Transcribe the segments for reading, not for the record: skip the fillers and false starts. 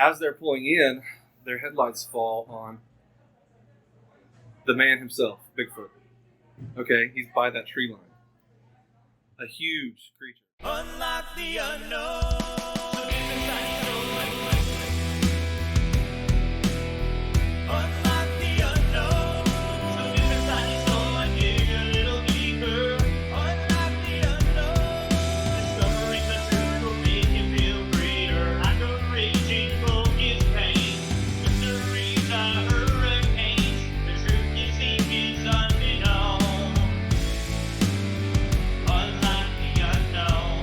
as they're pulling in, their headlights fall on the man himself, Bigfoot. Okay, he's by that tree line. A huge creature. Unlock the unknown. Unlock the unknown. So deep inside your soul and dig a little deeper. Unlock the unknown. Discovering the truth will make you feel greater. Like a raging bull gives pain. Mysteries are hurricanes. The truth you seek is unknown. Unlock the unknown.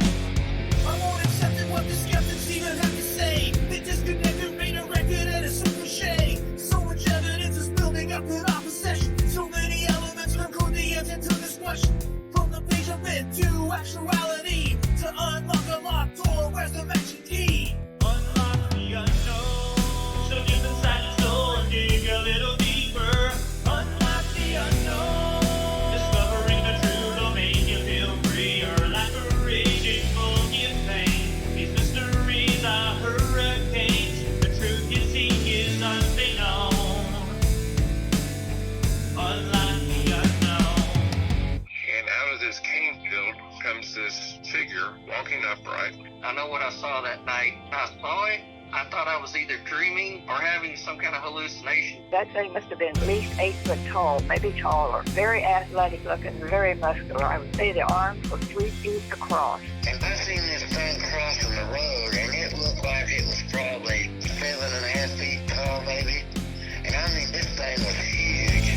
I won't accept it what the skeptics even have to say. They disconnected, made a record and it's so cliche. So much evidence is building up in opposition. So many elements from code the answer to this question. From the page of myth to actuality. To unlock a locked door, where's the magic key? Unlock the unknown. So deep inside your soul and dig a little deeper. Unlock the unknown. Discovering the truth will make you feel freer. Like a raging bull gives pain. These mysteries are hurricanes. The truth you seek is unknown. Unlock the unknown. And out of this cane field comes this figure walking upright. I know what I saw that night. I saw it. I thought I was either dreaming or having some kind of hallucination. That thing must have been at least 8 foot tall, maybe taller. Very athletic looking, very muscular. I would say the arms were 3 feet across. And I seen this thing crossing the road, and it looked like it was probably 7.5 feet tall, maybe. And I mean, this thing was huge.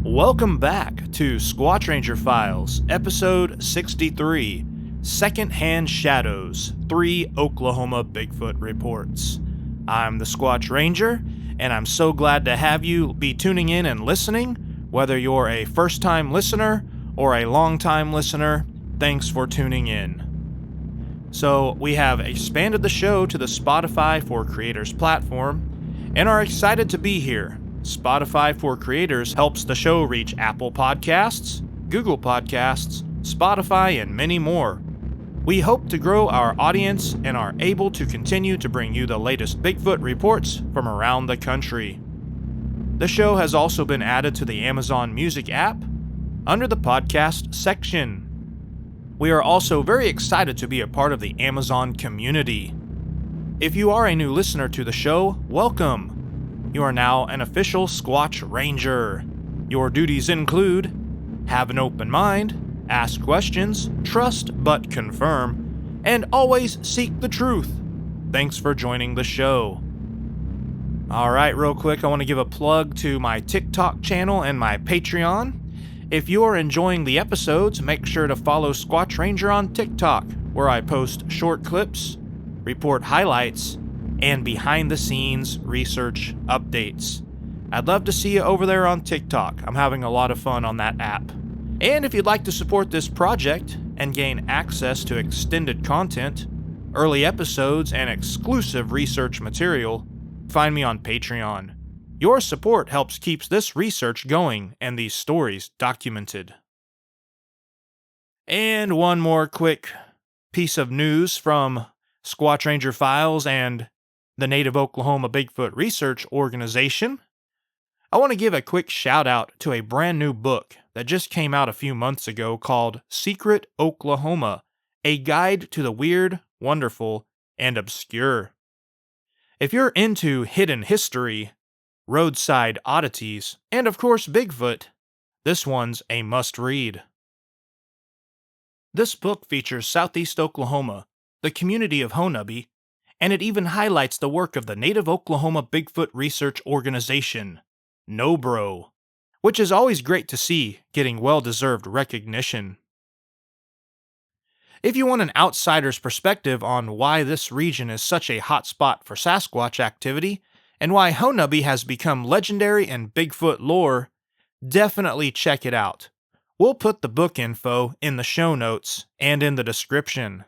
Welcome back to Squatch Ranger Files, episode 63, Secondhand Shadows, 3 Oklahoma Bigfoot Reports. I'm the Squatch Ranger, and I'm so glad to have you be tuning in and listening. Whether you're a first-time listener or a long-time listener, thanks for tuning in. So, we have expanded the show to the Spotify for Creators platform, and are excited to be here. Spotify for Creators helps the show reach Apple Podcasts, Google Podcasts, Spotify, and many more. We hope to grow our audience and are able to continue to bring you the latest Bigfoot reports from around the country. The show has also been added to the Amazon Music app under the podcast section. We are also very excited to be a part of the Amazon community. If you are a new listener to the show, welcome. You are now an official Squatch Ranger. Your duties include: have an open mind, ask questions, trust but confirm, and always seek the truth. Thanks for joining the show. Alright, real quick, I want to give a plug to my TikTok channel and my Patreon. If you are enjoying the episodes, make sure to follow Squatch Ranger on TikTok, where I post short clips, report highlights, and behind-the-scenes research updates. I'd love to see you over there on TikTok. I'm having a lot of fun on that app. And if you'd like to support this project and gain access to extended content, early episodes, and exclusive research material, find me on Patreon. Your support helps keeps this research going and these stories documented. And one more quick piece of news from Squatch Ranger Files and the Native Oklahoma Bigfoot Research Organization. I want to give a quick shout out to a brand new book that just came out a few months ago called Secret Oklahoma, a guide to the weird, wonderful, and obscure. If you're into hidden history, roadside oddities, and of course Bigfoot, this one's a must-read. This book features Southeast Oklahoma, the community of Honubby, and it even highlights the work of the Native Oklahoma Bigfoot Research Organization, NOBRO, which is always great to see getting well-deserved recognition. If you want an outsider's perspective on why this region is such a hotspot for Sasquatch activity, and why Honubby has become legendary in Bigfoot lore, definitely check it out. We'll put the book info in the show notes and in the description.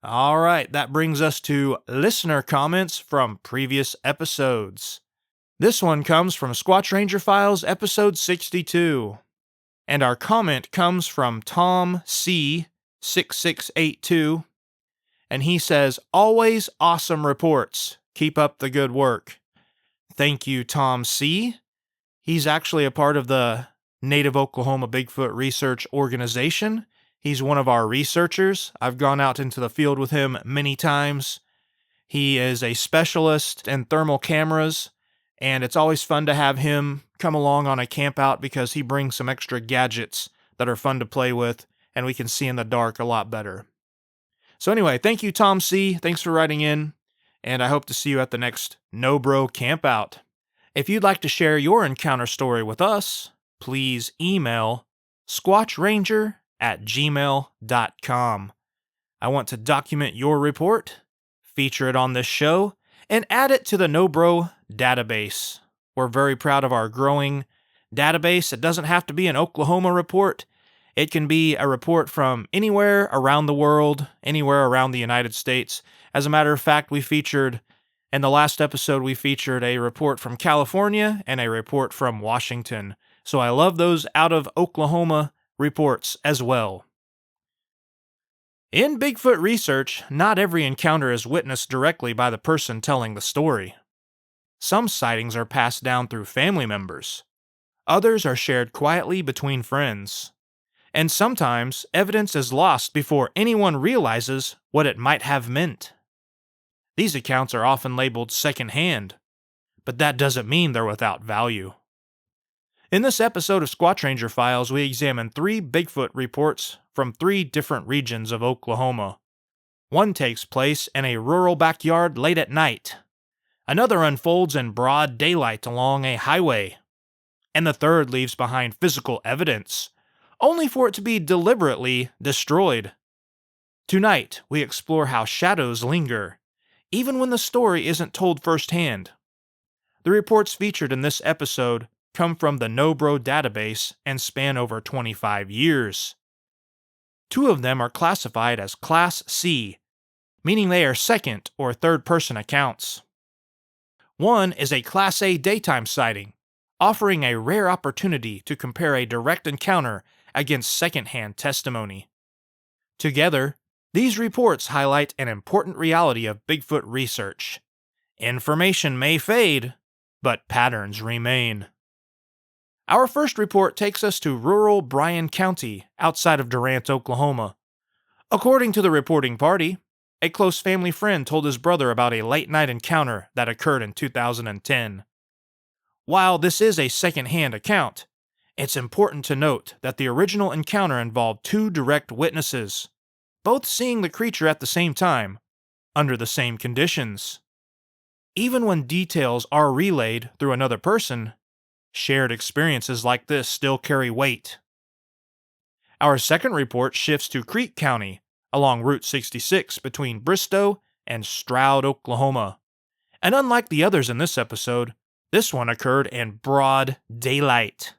All right, that brings us to listener comments from previous episodes. This one comes from Squatch Ranger Files, episode 62. And our comment comes from Tom C. 6682. And he says, "Always awesome reports. Keep up the good work." Thank you, Tom C. He's actually a part of the Native Oklahoma Bigfoot Research Organization. He's one of our researchers. I've gone out into the field with him many times. He is a specialist in thermal cameras, and it's always fun to have him come along on a camp out because he brings some extra gadgets that are fun to play with, and we can see in the dark a lot better. So anyway, thank you, Tom C. Thanks for writing in, and I hope to see you at the next NOBRO camp out. If you'd like to share your encounter story with us, please email squatchranger@gmail.com. I want to document your report, feature it on this show, and add it to the NOBRO database. We're very proud of our growing database. It doesn't have to be an Oklahoma report. It can be a report from anywhere around the world, anywhere around the United States. As a matter of fact, in the last episode, we featured a report from California and a report from Washington. So I love those out of Oklahoma reports as well. In Bigfoot research, not every encounter is witnessed directly by the person telling the story. Some sightings are passed down through family members. Others are shared quietly between friends. And sometimes, evidence is lost before anyone realizes what it might have meant. These accounts are often labeled secondhand, but that doesn't mean they're without value. In this episode of Squatch Ranger Files, we examine 3 Bigfoot reports from 3 different regions of Oklahoma. One takes place in a rural backyard late at night. Another unfolds in broad daylight along a highway. And the third leaves behind physical evidence, only for it to be deliberately destroyed. Tonight, we explore how shadows linger, even when the story isn't told firsthand. The reports featured in this episode come from the NOBRO database and span over 25 years. 2 of them are classified as Class C, meaning they are second or third person accounts. One is a Class A daytime sighting, offering a rare opportunity to compare a direct encounter against secondhand testimony. Together, these reports highlight an important reality of Bigfoot research. Information may fade, but patterns remain. Our first report takes us to rural Bryan County, outside of Durant, Oklahoma. According to the reporting party, a close family friend told his brother about a late-night encounter that occurred in 2010. While this is a second-hand account, it's important to note that the original encounter involved 2 direct witnesses, both seeing the creature at the same time, under the same conditions. Even when details are relayed through another person, shared experiences like this still carry weight. Our second report shifts to Creek County, along Route 66 between Bristow and Stroud, Oklahoma. And unlike the others in this episode, this one occurred in broad daylight.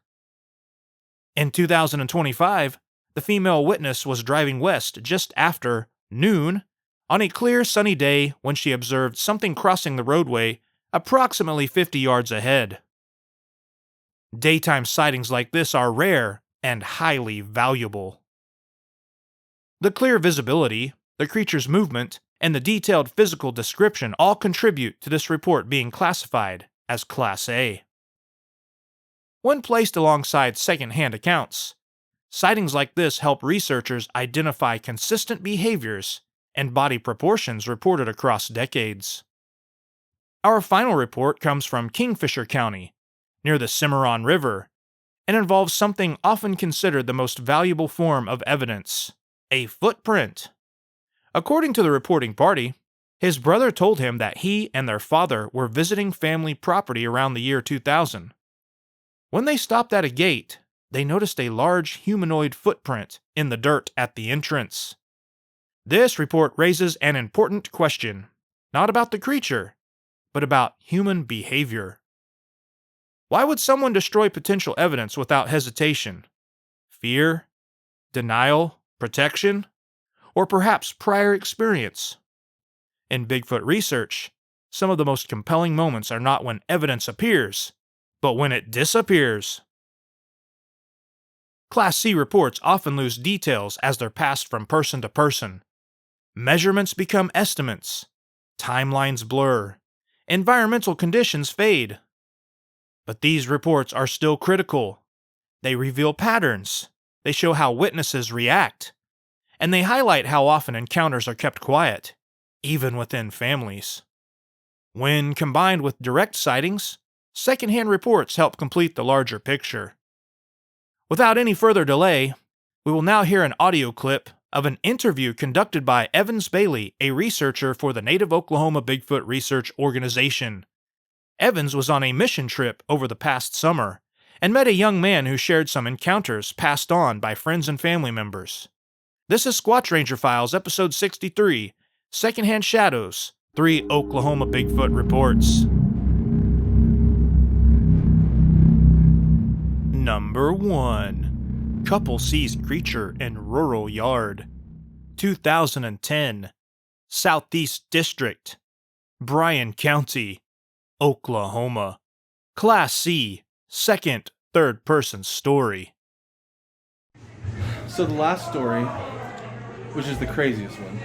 In 2025, the female witness was driving west just after noon on a clear sunny day when she observed something crossing the roadway approximately 50 yards ahead. Daytime sightings like this are rare and highly valuable. The clear visibility, the creature's movement, and the detailed physical description all contribute to this report being classified as Class A. When placed alongside second-hand accounts, sightings like this help researchers identify consistent behaviors and body proportions reported across decades. Our final report comes from Kingfisher County, near the Cimarron River, and involves something often considered the most valuable form of evidence, a footprint. According to the reporting party, his brother told him that he and their father were visiting family property around the year 2000. When they stopped at a gate, they noticed a large humanoid footprint in the dirt at the entrance. This report raises an important question, not about the creature, but about human behavior. Why would someone destroy potential evidence without hesitation, Fear? Denial? Protection? Or perhaps prior experience? In Bigfoot research, some of the most compelling moments are not when evidence appears, but when it disappears. Class C reports often lose details as they're passed from person to person. Measurements become estimates. Timelines blur. Environmental conditions fade. But these reports are still critical. They reveal patterns. They show how witnesses react. And they highlight how often encounters are kept quiet, even within families. When combined with direct sightings, secondhand reports help complete the larger picture. Without any further delay, we will now hear an audio clip of an interview conducted by Evans Bailey, a researcher for the Native Oklahoma Bigfoot Research Organization. Evans was on a mission trip over the past summer and met a young man who shared some encounters passed on by friends and family members. This is Squatch Ranger Files, Episode 63, Secondhand Shadows, 3 Oklahoma Bigfoot Reports. Number 1. Couple sees creature in rural yard. 2010. Southeast District. Bryan County, Oklahoma. Class C. Second, third person story. So the last story, which is the craziest one,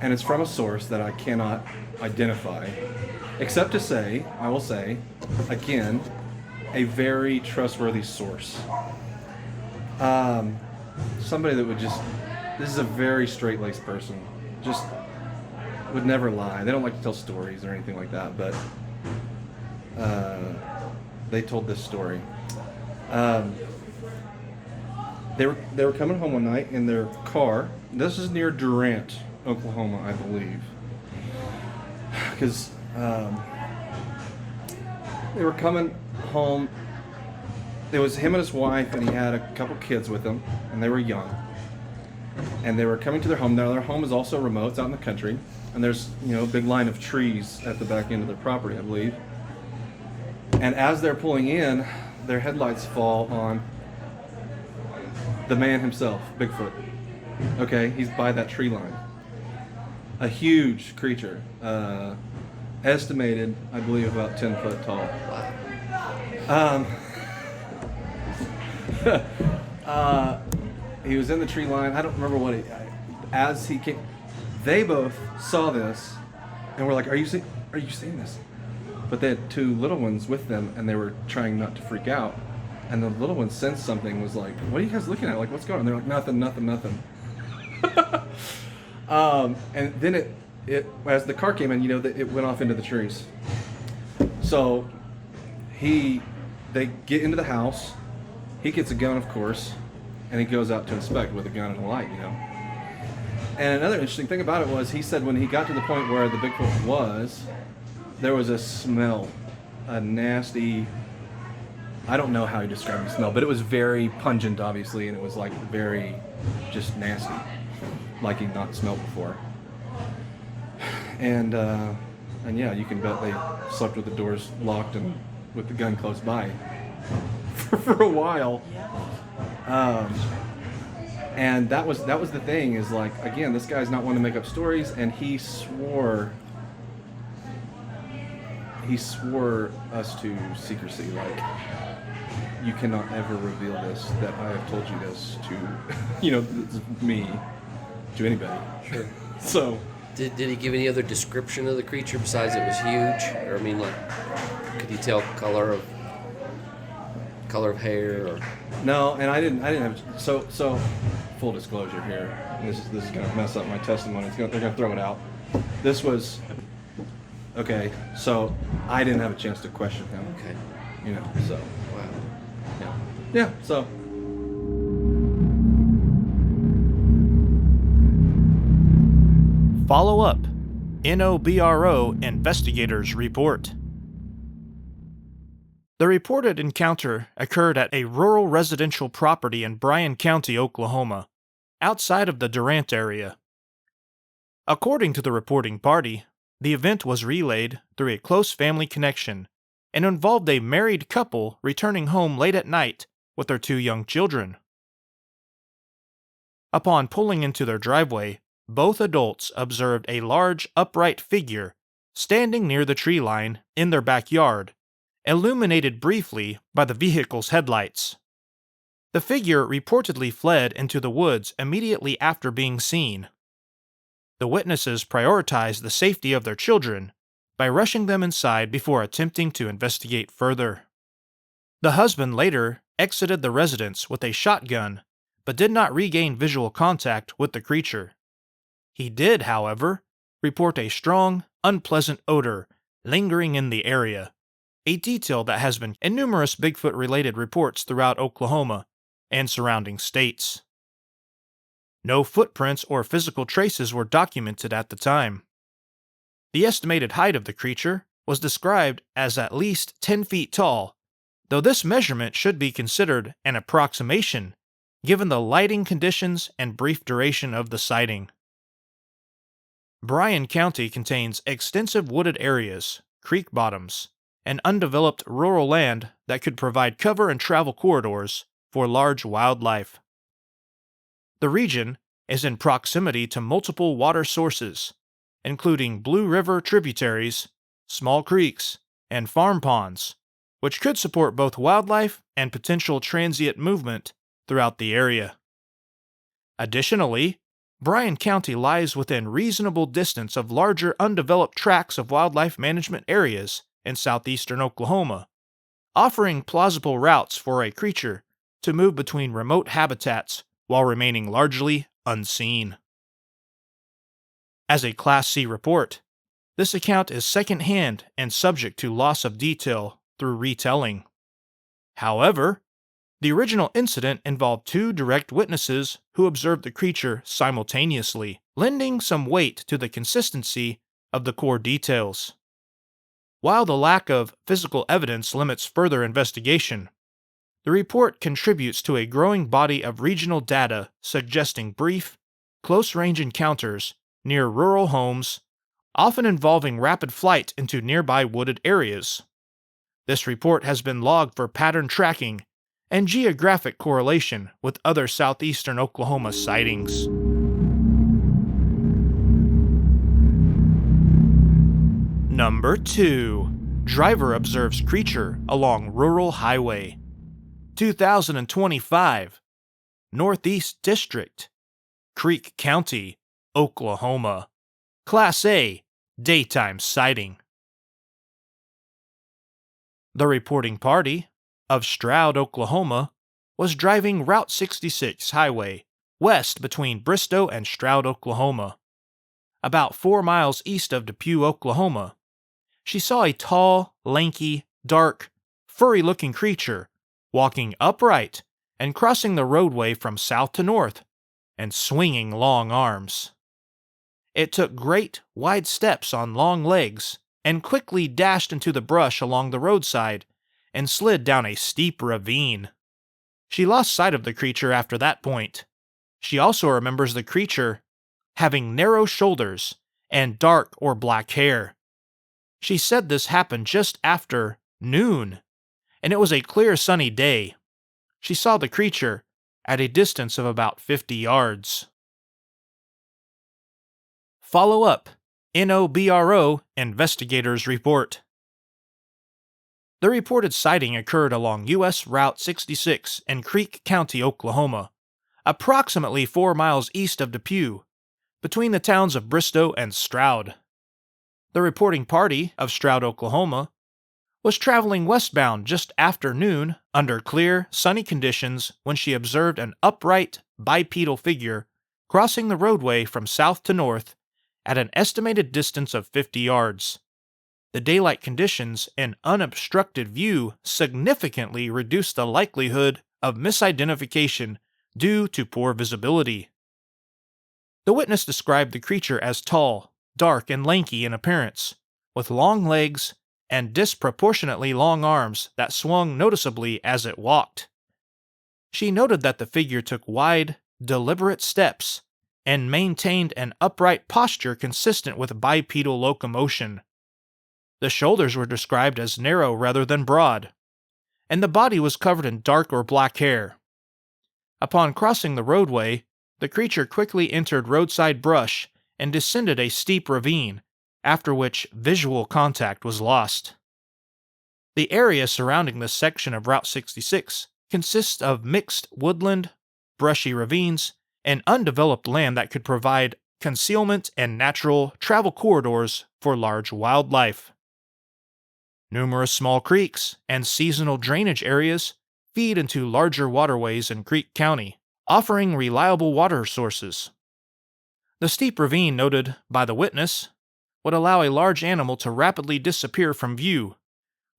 and it's from a source that I cannot identify, except to say, I will say, again, a very trustworthy source. Somebody that would just, this is a very straight-laced person, just would never lie. They don't like to tell stories or anything like that, but they told this story. They were coming home one night in their car. This is near Durant, Oklahoma, I believe, because they were coming home. It was him and his wife, and he had a couple kids with him, and they were young. And they were coming to their home. Now their home is also remote, it's out in the country, and there's a big line of trees at the back end of their property, I believe. And as they're pulling in, their headlights fall on the man himself, Bigfoot. Okay, he's by that tree line. A huge creature, estimated, I believe, about 10 foot tall. He was in the tree line. I don't remember what as he came, they both saw this and were like, are you seeing this? But they had two little ones with them, and they were trying not to freak out. And the little one sensed something, was like, what are you guys looking at? Like, what's going on? They're like, nothing. And then it as the car came in, it went off into the trees. So they get into the house. He gets a gun, of course, and he goes out to inspect with a gun and a light, And another interesting thing about it was, he said when he got to the point where the Bigfoot was, there was a smell, a nasty, I don't know how he described the smell, but it was very pungent, obviously, and it was like very just nasty, like he'd not smelled before. And yeah, you can bet they slept with the doors locked and with the gun close by for a while. And that was the thing, is like, again, this guy's not one to make up stories, and he swore us to secrecy, like, you cannot ever reveal this, that I have told you this to me, to anybody. Sure. So Did he give any other description of the creature besides it was huge? Or, I mean, like, could you tell color of hair? Or no, and I didn't have, so full disclosure here, this is gonna mess up my testimony. They're gonna throw it out. This was okay, so I didn't have a chance to question him. Okay. So Wow. yeah, so Follow up. NOBRO investigators report. The reported encounter occurred at a rural residential property in Bryan County, Oklahoma, outside of the Durant area. According to the reporting party, the event was relayed through a close family connection and involved a married couple returning home late at night with their two young children. Upon pulling into their driveway, both adults observed a large upright figure standing near the tree line in their backyard, illuminated briefly by the vehicle's headlights. The figure reportedly fled into the woods immediately after being seen. The witnesses prioritized the safety of their children by rushing them inside before attempting to investigate further. The husband later exited the residence with a shotgun, but did not regain visual contact with the creature. He did, however, report a strong, unpleasant odor lingering in the area, a detail that has been in numerous Bigfoot-related reports throughout Oklahoma and surrounding states. No footprints or physical traces were documented at the time. The estimated height of the creature was described as at least 10 feet tall, though this measurement should be considered an approximation given the lighting conditions and brief duration of the sighting. Bryan County contains extensive wooded areas, creek bottoms, and undeveloped rural land that could provide cover and travel corridors for large wildlife. The region is in proximity to multiple water sources, including Blue River tributaries, small creeks, and farm ponds, which could support both wildlife and potential transient movement throughout the area. Additionally, Bryan County lies within reasonable distance of larger undeveloped tracts of wildlife management areas in southeastern Oklahoma, offering plausible routes for a creature to move between remote habitats while remaining largely unseen. As a Class C report, this account is secondhand and subject to loss of detail through retelling. However, the original incident involved 2 direct witnesses who observed the creature simultaneously, lending some weight to the consistency of the core details. While the lack of physical evidence limits further investigation, the report contributes to a growing body of regional data suggesting brief, close-range encounters near rural homes, often involving rapid flight into nearby wooded areas. This report has been logged for pattern tracking and geographic correlation with other southeastern Oklahoma sightings. Number 2. Driver observes creature along rural highway. 2025. Northeast District, Creek County, Oklahoma. Class A, daytime sighting. The reporting party, of Stroud, Oklahoma, was driving Route 66 highway west between Bristow and Stroud, Oklahoma. About 4 miles east of Depew, Oklahoma, she saw a tall, lanky, dark, furry-looking creature walking upright and crossing the roadway from south to north and swinging long arms. It took great, wide steps on long legs and quickly dashed into the brush along the roadside and slid down a steep ravine. She lost sight of the creature after that point. She also remembers the creature having narrow shoulders and dark or black hair. She said this happened just after noon, and it was a clear sunny day. She saw the creature at a distance of about 50 yards. Follow up. NOBRO investigators report. The reported sighting occurred along U.S. Route 66 in Creek County, Oklahoma, approximately 4 miles east of Depew, between the towns of Bristow and Stroud. The reporting party of Stroud, Oklahoma, was traveling westbound just after noon under clear, sunny conditions when she observed an upright, bipedal figure crossing the roadway from south to north at an estimated distance of 50 yards. The daylight conditions and unobstructed view significantly reduced the likelihood of misidentification due to poor visibility. The witness described the creature as tall, dark, and lanky in appearance, with long legs and disproportionately long arms that swung noticeably as it walked. She noted that the figure took wide, deliberate steps and maintained an upright posture consistent with bipedal locomotion. The shoulders were described as narrow rather than broad, and the body was covered in dark or black hair. Upon crossing the roadway, the creature quickly entered roadside brush and descended a steep ravine, after which visual contact was lost. The area surrounding this section of Route 66 consists of mixed woodland, brushy ravines, and undeveloped land that could provide concealment and natural travel corridors for large wildlife. Numerous small creeks and seasonal drainage areas feed into larger waterways in Creek County, offering reliable water sources. The steep ravine noted by the witness would allow a large animal to rapidly disappear from view,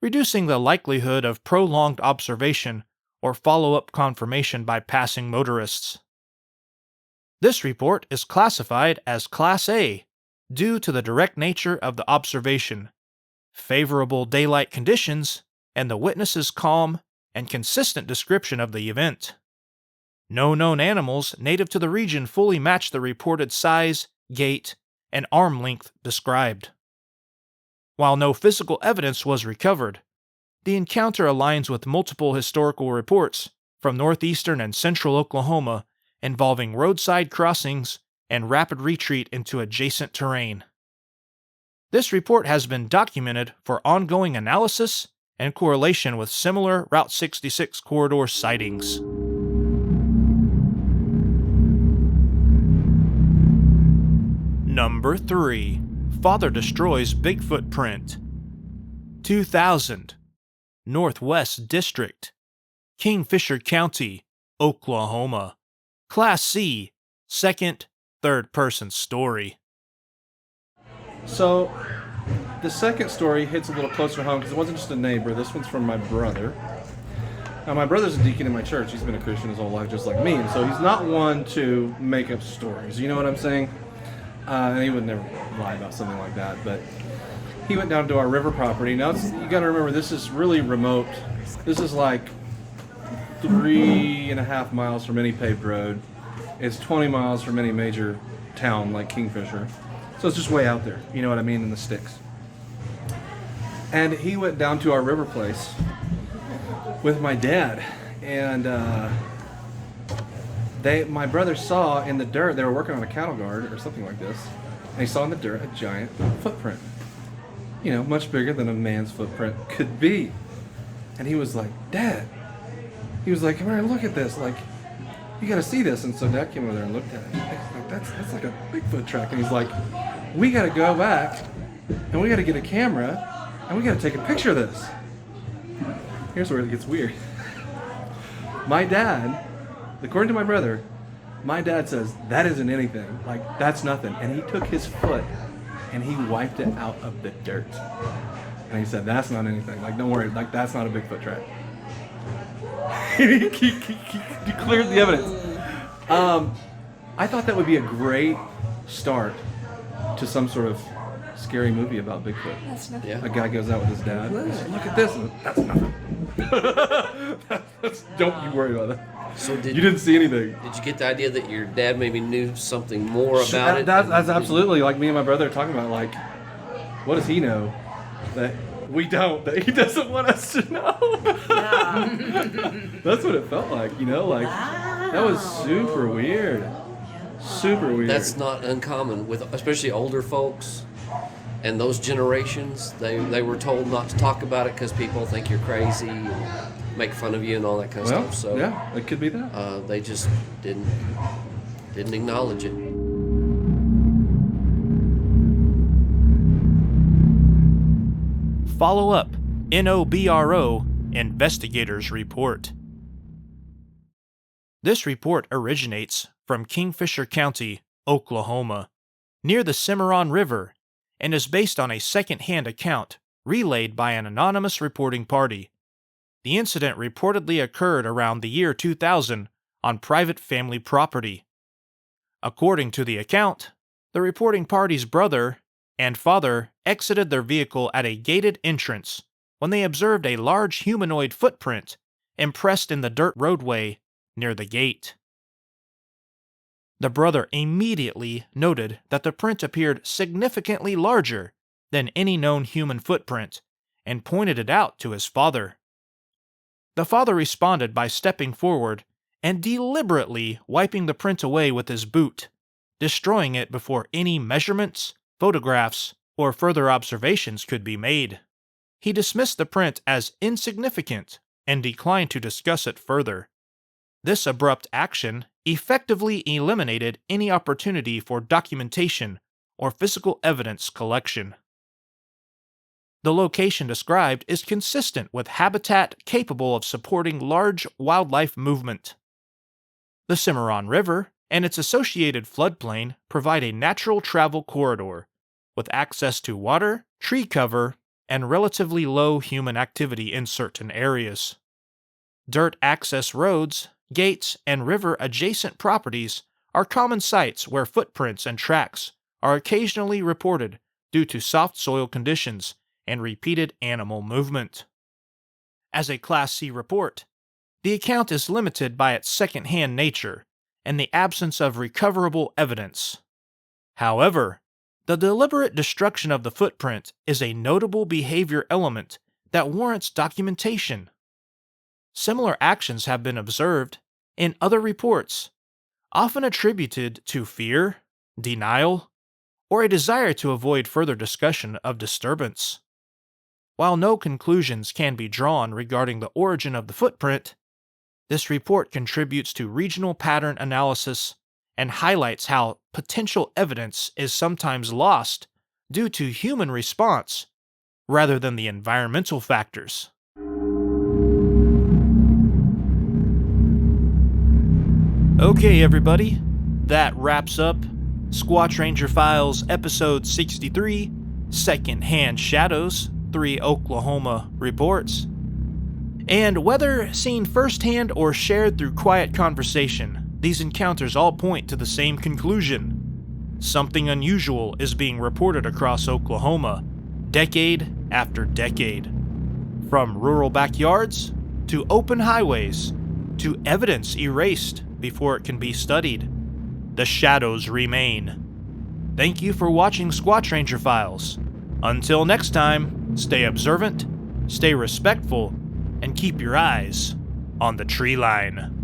reducing the likelihood of prolonged observation or follow-up confirmation by passing motorists. This report is classified as Class A due to the direct nature of the observation, favorable daylight conditions, and the witness's calm and consistent description of the event. No known animals native to the region fully match the reported size, gait, and arm length described. While no physical evidence was recovered, the encounter aligns with multiple historical reports from northeastern and central Oklahoma involving roadside crossings and rapid retreat into adjacent terrain. This report has been documented for ongoing analysis and correlation with similar Route 66 corridor sightings. Number 3. Father destroys Bigfoot print. 2000. Northwest District, Kingfisher County, Oklahoma. Class C, second, third-person story. So, the second story hits a little closer home because it wasn't just a neighbor. This one's from my brother. Now, my brother's a deacon in my church. He's been a Christian his whole life, just like me. And so he's not one to make up stories. You know what I'm saying? And he would never lie about something like that. But he went down to our river property. Now, you got to remember, this is really remote. This is like 3.5 miles from any paved road. It's 20 miles from any major town like Kingfisher. So it's just way out there, you know what I mean, in the sticks. And he went down to our river place with my dad. And my brother saw in the dirt, they were working on a cattle guard or something like this, and he saw in the dirt a giant footprint. You know, much bigger than a man's footprint could be. And he was like, Dad, he was like, come here and look at this. Like, you gotta see this. And so Dad came over there and looked at it. Like, that's like a Bigfoot track. And he's like, we gotta go back and we gotta get a camera and we gotta take a picture of this. Here's where it gets weird. My dad, according to my brother, my dad says, that isn't anything. Like, that's nothing. And he took his foot and he wiped it out of the dirt. And he said, that's not anything. Like, don't worry. Like, that's not a Bigfoot track. he cleared the evidence. I thought that would be a great start to some sort of scary movie about Bigfoot. That's nothing. Yeah. A guy goes out with his dad. And says, look at this. And that's nothing. Don't you worry about that. So You didn't see anything. Did you get the idea that your dad maybe knew something more about it? That's absolutely like me and my brother are talking about. Like, what does he know that we don't? That he doesn't want us to know. That's what it felt like, you know. Like that was super weird. Super weird. That's not uncommon with especially older folks and those generations. They were told not to talk about it because people think you're crazy and make fun of you and all that kind of stuff. So yeah, it could be that. they just didn't acknowledge it. Follow up, NOBRO investigators report. This report originates from Kingfisher County, Oklahoma, near the Cimarron River, and is based on a second-hand account relayed by an anonymous reporting party. The incident reportedly occurred around the year 2000 on private family property. According to the account, the reporting party's brother and father exited their vehicle at a gated entrance when they observed a large humanoid footprint impressed in the dirt roadway near the gate. The brother immediately noted that the print appeared significantly larger than any known human footprint and pointed it out to his father. The father responded by stepping forward and deliberately wiping the print away with his boot, destroying it before any measurements, photographs, or further observations could be made. He dismissed the print as insignificant and declined to discuss it further. This abrupt action effectively eliminated any opportunity for documentation or physical evidence collection. The location described is consistent with habitat capable of supporting large wildlife movement. The Cimarron River and its associated floodplain provide a natural travel corridor, with access to water, tree cover, and relatively low human activity in certain areas. Dirt access roads, gates, and river-adjacent properties are common sites where footprints and tracks are occasionally reported due to soft soil conditions and repeated animal movement. As a Class C report, the account is limited by its second-hand nature and the absence of recoverable evidence. However, the deliberate destruction of the footprint is a notable behavior element that warrants documentation. Similar actions have been observed in other reports, often attributed to fear, denial, or a desire to avoid further discussion of disturbance. While no conclusions can be drawn regarding the origin of the footprint, this report contributes to regional pattern analysis and highlights how potential evidence is sometimes lost due to human response rather than the environmental factors. Okay, everybody, that wraps up Squatch Ranger Files Episode 63, Secondhand Shadows, 3 Oklahoma Reports. And whether seen firsthand or shared through quiet conversation, these encounters all point to the same conclusion. Something unusual is being reported across Oklahoma, decade after decade. From rural backyards, to open highways, to evidence erased before it can be studied, the shadows remain. Thank you for watching Squatch Ranger Files. Until next time, stay observant, stay respectful, and keep your eyes on the tree line.